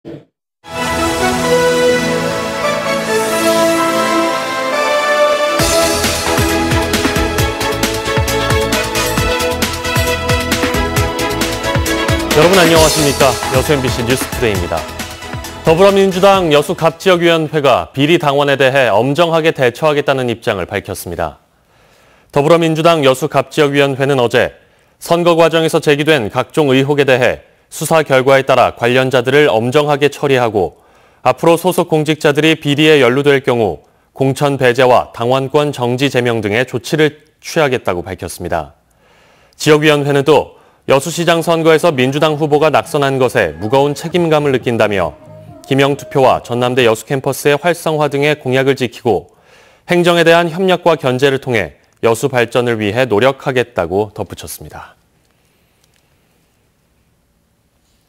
여러분 안녕하십니까? 여수 MBC 뉴스투데이입니다. 더불어민주당 여수 갑지역위원회가 비리 당원에 대해 엄정하게 대처하겠다는 입장을 밝혔습니다. 더불어민주당 여수 갑지역위원회는 어제 선거 과정에서 제기된 각종 의혹에 대해 수사 결과에 따라 관련자들을 엄정하게 처리하고 앞으로 소속 공직자들이 비리에 연루될 경우 공천 배제와 당원권 정지 제명 등의 조치를 취하겠다고 밝혔습니다. 지역위원회는 또 여수시장 선거에서 민주당 후보가 낙선한 것에 무거운 책임감을 느낀다며 기명투표와 전남대 여수 캠퍼스의 활성화 등의 공약을 지키고 행정에 대한 협력과 견제를 통해 여수 발전을 위해 노력하겠다고 덧붙였습니다.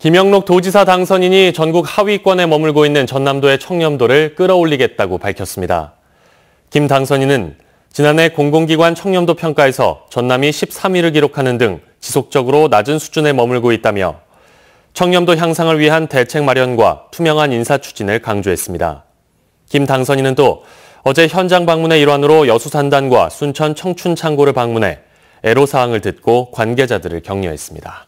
김영록 도지사 당선인이 전국 하위권에 머물고 있는 전남도의 청렴도를 끌어올리겠다고 밝혔습니다. 김 당선인은 지난해 공공기관 청렴도 평가에서 전남이 13위를 기록하는 등 지속적으로 낮은 수준에 머물고 있다며 청렴도 향상을 위한 대책 마련과 투명한 인사 추진을 강조했습니다. 김 당선인은 또 어제 현장 방문의 일환으로 여수 산단과 순천 청춘 창고를 방문해 애로사항을 듣고 관계자들을 격려했습니다.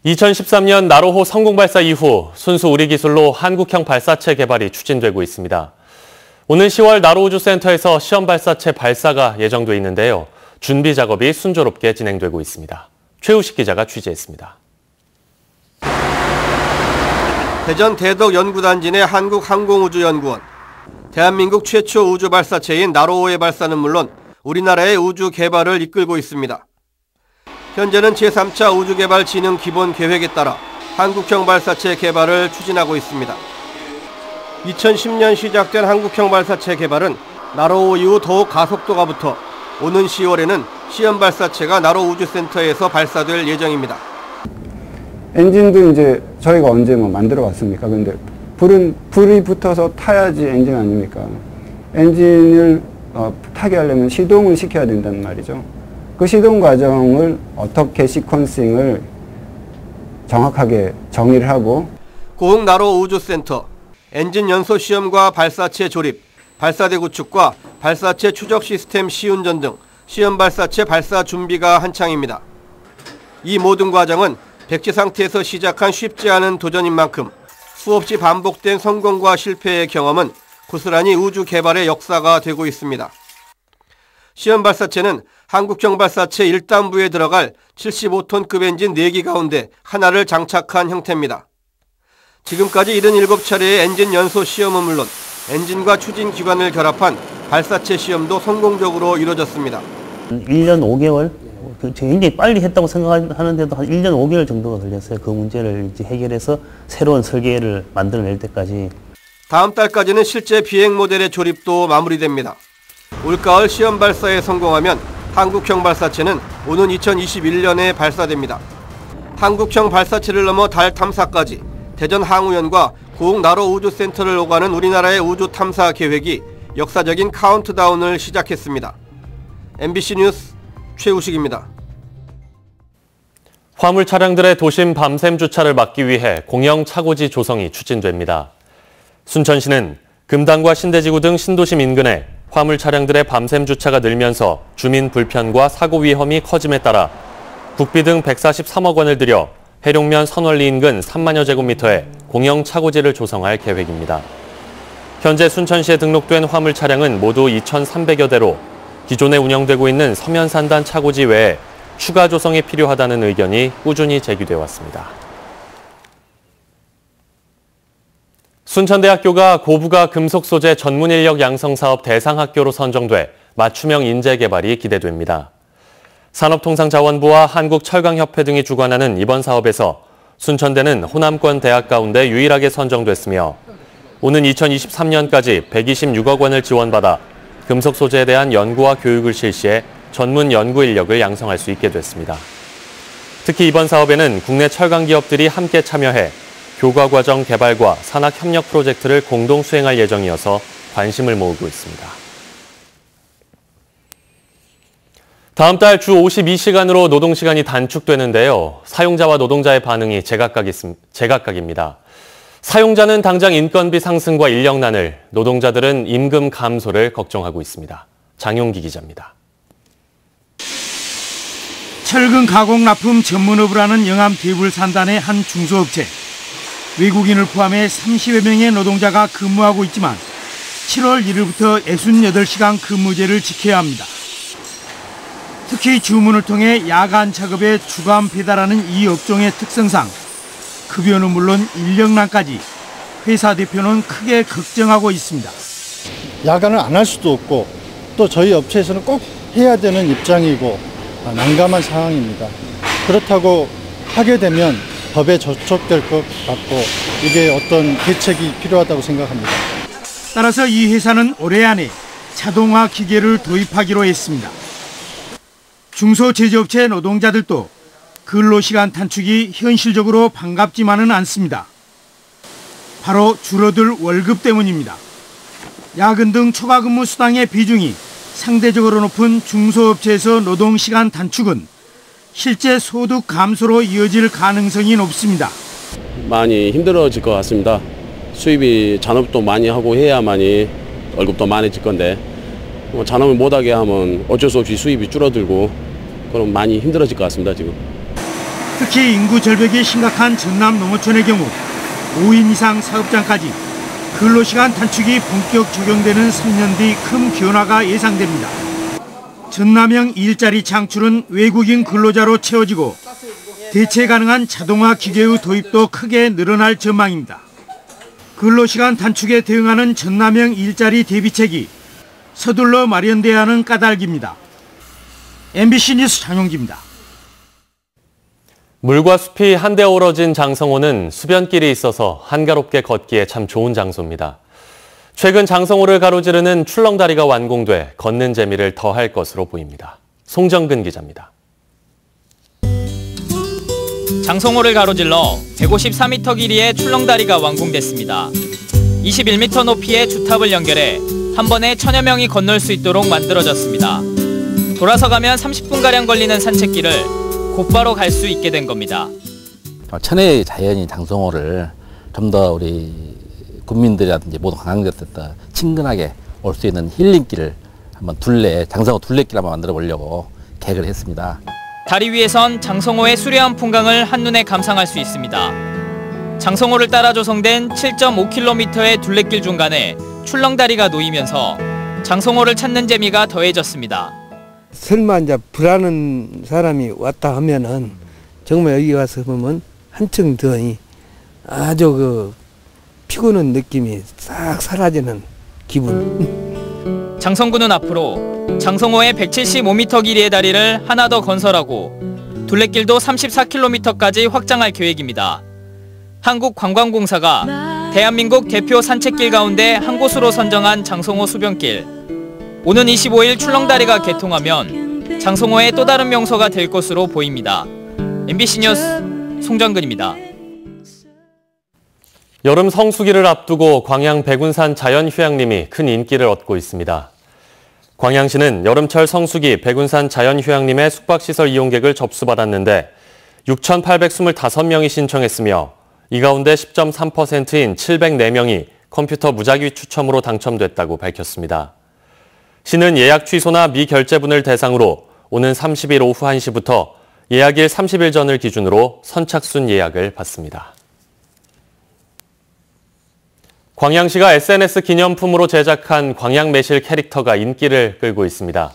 2013년 나로호 성공 발사 이후 순수 우리 기술로 한국형 발사체 개발이 추진되고 있습니다. 오는 10월 나로우주센터에서 시험 발사체 발사가 예정돼 있는데요. 준비 작업이 순조롭게 진행되고 있습니다. 최우식 기자가 취재했습니다. 대전 대덕연구단지 내 한국항공우주연구원. 대한민국 최초 우주 발사체인 나로호의 발사는 물론 우리나라의 우주 개발을 이끌고 있습니다. 현재는 제3차 우주개발진흥 기본계획에 따라 한국형 발사체 개발을 추진하고 있습니다. 2010년 시작된 한국형 발사체 개발은 나로호 이후 더욱 가속도가 붙어 오는 10월에는 시험 발사체가 나로우주센터에서 발사될 예정입니다. 엔진도 이제 저희가 언제 만들어 왔습니까? 근데 불이 붙어서 타야지 엔진 아닙니까? 엔진을 타게 하려면 시동을 시켜야 된단 말이죠. 그 시동 과정을 어떻게 시퀀싱을 정확하게 정의를 하고 고흥 나로우주센터 엔진 연소 시험과 발사체 조립, 발사대 구축과 발사체 추적 시스템 시운전 등 시험 발사체 발사 준비가 한창입니다. 이 모든 과정은 백지 상태에서 시작한 쉽지 않은 도전인 만큼 수없이 반복된 성공과 실패의 경험은 고스란히 우주 개발의 역사가 되고 있습니다. 시험 발사체는 한국형 발사체 1단부에 들어갈 75톤급 엔진 4기 가운데 하나를 장착한 형태입니다. 지금까지 77차례의 엔진 연소 시험은 물론 엔진과 추진 기관을 결합한 발사체 시험도 성공적으로 이루어졌습니다. 1년 5개월? 굉장히 빨리 했다고 생각하는데도 한 1년 5개월 정도가 걸렸어요. 그 문제를 이제 해결해서 새로운 설계를 만들어낼 때까지. 다음 달까지는 실제 비행 모델의 조립도 마무리됩니다. 올가을 시험 발사에 성공하면 한국형 발사체는 오는 2021년에 발사됩니다. 한국형 발사체를 넘어 달 탐사까지 대전 항우연과 고흥 나로우주센터를 오가는 우리나라의 우주 탐사 계획이 역사적인 카운트다운을 시작했습니다. MBC 뉴스 최우식입니다. 화물 차량들의 도심 밤샘 주차를 막기 위해 공영 차고지 조성이 추진됩니다. 순천시는 금당과 신대지구 등 신도심 인근에 화물 차량들의 밤샘 주차가 늘면서 주민 불편과 사고 위험이 커짐에 따라 국비 등 143억 원을 들여 해룡면 선월리 인근 3만여 제곱미터에 공영 차고지를 조성할 계획입니다. 현재 순천시에 등록된 화물 차량은 모두 2,300여 대로 기존에 운영되고 있는 서면산단 차고지 외에 추가 조성이 필요하다는 의견이 꾸준히 제기돼 왔습니다. 순천대학교가 고부가 금속 소재 전문 인력 양성 사업 대상 학교로 선정돼 맞춤형 인재 개발이 기대됩니다. 산업통상자원부와 한국철강협회 등이 주관하는 이번 사업에서 순천대는 호남권 대학 가운데 유일하게 선정됐으며 오는 2023년까지 126억 원을 지원받아 금속 소재에 대한 연구와 교육을 실시해 전문 연구 인력을 양성할 수 있게 됐습니다. 특히 이번 사업에는 국내 철강 기업들이 함께 참여해 교과과정 개발과 산학협력 프로젝트를 공동 수행할 예정이어서 관심을 모으고 있습니다. 다음 달 주 52시간으로 노동시간이 단축되는데요. 사용자와 노동자의 반응이 제각각입니다. 사용자는 당장 인건비 상승과 인력난을, 노동자들은 임금 감소를 걱정하고 있습니다. 장용기 기자입니다. 철근 가공 납품 전문업을 하는 영암 대불산단의 한 중소업체. 외국인을 포함해 30여 명의 노동자가 근무하고 있지만 7월 1일부터 68시간 근무제를 지켜야 합니다. 특히 주문을 통해 야간 작업에 주간 배달하는 이 업종의 특성상 급여는 물론 인력난까지 회사 대표는 크게 걱정하고 있습니다. 야간을 안 할 수도 없고 또 저희 업체에서는 꼭 해야 되는 입장이고 난감한 상황입니다. 그렇다고 하게 되면 법에 저촉될 것 같고 이게 어떤 대책이 필요하다고 생각합니다. 따라서 이 회사는 올해 안에 자동화 기계를 도입하기로 했습니다. 중소제조업체 노동자들도 근로시간 단축이 현실적으로 반갑지만은 않습니다. 바로 줄어들 월급 때문입니다. 야근 등 초과근무 수당의 비중이 상대적으로 높은 중소업체에서 노동시간 단축은 실제 소득 감소로 이어질 가능성이 높습니다. 많이 힘들어질 것 같습니다. 수입이 잔업도 많이 하고 해야만이 월급도 많아질 건데 잔업을 못하게 하면 어쩔 수 없이 수입이 줄어들고 그럼 많이 힘들어질 것 같습니다. 지금. 특히 인구 절벽이 심각한 전남 농어촌의 경우 5인 이상 사업장까지 근로시간 단축이 본격 적용되는 3년 뒤 큰 변화가 예상됩니다. 전남형 일자리 창출은 외국인 근로자로 채워지고 대체 가능한 자동화 기계의 도입도 크게 늘어날 전망입니다. 근로시간 단축에 대응하는 전남형 일자리 대비책이 서둘러 마련돼야 하는 까닭입니다. MBC 뉴스 장용기입니다. 물과 숲이 한데 어우러진 장성호는 수변길이 있어서 한가롭게 걷기에 참 좋은 장소입니다. 최근 장성호를 가로지르는 출렁다리가 완공돼 걷는 재미를 더할 것으로 보입니다. 송정근 기자입니다. 장성호를 가로질러 154m 길이의 출렁다리가 완공됐습니다. 21m 높이의 주탑을 연결해 한 번에 1000여 명이 건널 수 있도록 만들어졌습니다. 돌아서 가면 30분가량 걸리는 산책길을 곧바로 갈 수 있게 된 겁니다. 천혜의 자연인 장성호를 좀 더 우리 국민들이라든지 모든 관광객들 친근하게 올 수 있는 힐링길을 한번 장성호 둘레길 한번 만들어 보려고 계획을 했습니다. 다리 위에선 장성호의 수려한 풍광을 한눈에 감상할 수 있습니다. 장성호를 따라 조성된 7.5km의 둘레길 중간에 출렁다리가 놓이면서 장성호를 찾는 재미가 더해졌습니다. 설마 이제 불하는 사람이 왔다 하면은 정말 여기 와서 보면 한층 더 아주 피곤한 느낌이 싹 사라지는 기분. 장성군은 앞으로 장성호의 175m 길이의 다리를 하나 더 건설하고 둘레길도 34km까지 확장할 계획입니다. 한국관광공사가 대한민국 대표 산책길 가운데 한 곳으로 선정한 장성호 수변길. 오는 25일 출렁다리가 개통하면 장성호의 또 다른 명소가 될 것으로 보입니다. MBC 뉴스 송정근입니다. 여름 성수기를 앞두고 광양 백운산 자연휴양림이 큰 인기를 얻고 있습니다. 광양시는 여름철 성수기 백운산 자연휴양림의 숙박시설 이용객을 접수받았는데 6,825명이 신청했으며 이 가운데 10.3%인 704명이 컴퓨터 무작위 추첨으로 당첨됐다고 밝혔습니다. 시는 예약 취소나 미결제분을 대상으로 오는 30일 오후 1시부터 예약일 30일 전을 기준으로 선착순 예약을 받습니다. 광양시가 SNS 기념품으로 제작한 광양 매실 캐릭터가 인기를 끌고 있습니다.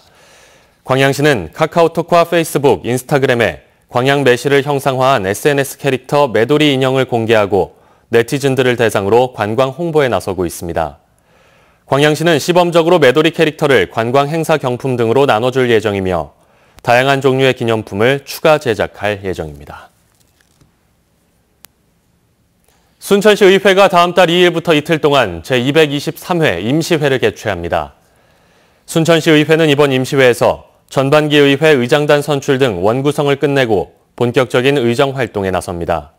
광양시는 카카오톡과 페이스북, 인스타그램에 광양 매실을 형상화한 SNS 캐릭터 매도리 인형을 공개하고 네티즌들을 대상으로 관광 홍보에 나서고 있습니다. 광양시는 시범적으로 매도리 캐릭터를 관광 행사 경품 등으로 나눠줄 예정이며 다양한 종류의 기념품을 추가 제작할 예정입니다. 순천시 의회가 다음 달 2일부터 이틀 동안 제223회 임시회를 개최합니다. 순천시 의회는 이번 임시회에서 전반기 의회 의장단 선출 등 원구성을 끝내고 본격적인 의정 활동에 나섭니다.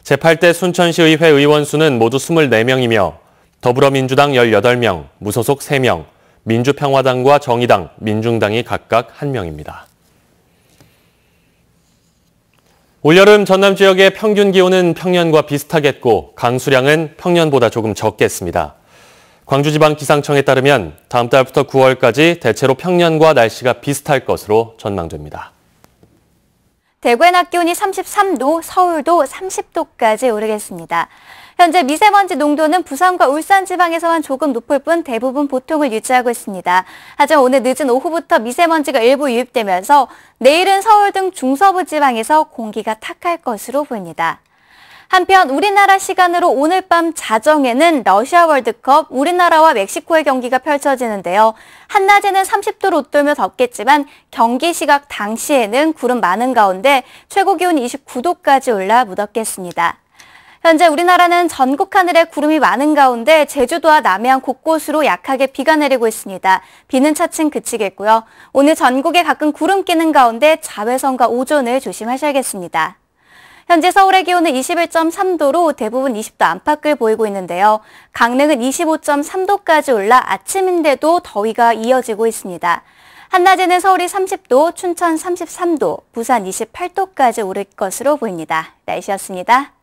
제8대 순천시 의회 의원 수는 모두 24명이며 더불어민주당 18명, 무소속 3명, 민주평화당과 정의당, 민중당이 각각 1명입니다. 올여름 전남 지역의 평균 기온은 평년과 비슷하겠고 강수량은 평년보다 조금 적겠습니다. 광주지방기상청에 따르면 다음 달부터 9월까지 대체로 평년과 날씨가 비슷할 것으로 전망됩니다. 대구의 낮 기온이 33도, 서울도 30도까지 오르겠습니다. 현재 미세먼지 농도는 부산과 울산 지방에서만 조금 높을 뿐 대부분 보통을 유지하고 있습니다. 하지만 오늘 늦은 오후부터 미세먼지가 일부 유입되면서 내일은 서울 등 중서부 지방에서 공기가 탁할 것으로 보입니다. 한편 우리나라 시간으로 오늘 밤 자정에는 러시아 월드컵 우리나라와 멕시코의 경기가 펼쳐지는데요. 한낮에는 30도로 웃돌며 덥겠지만 경기 시각 당시에는 구름 많은 가운데 최고 기온이 29도까지 올라 무덥겠습니다. 현재 우리나라는 전국 하늘에 구름이 많은 가운데 제주도와 남해안 곳곳으로 약하게 비가 내리고 있습니다. 비는 차츰 그치겠고요. 오늘 전국에 가끔 구름 끼는 가운데 자외선과 오존을 조심하셔야겠습니다. 현재 서울의 기온은 21.3도로 대부분 20도 안팎을 보이고 있는데요. 강릉은 25.3도까지 올라 아침인데도 더위가 이어지고 있습니다. 한낮에는 서울이 30도, 춘천 33도, 부산 28도까지 오를 것으로 보입니다. 날씨였습니다.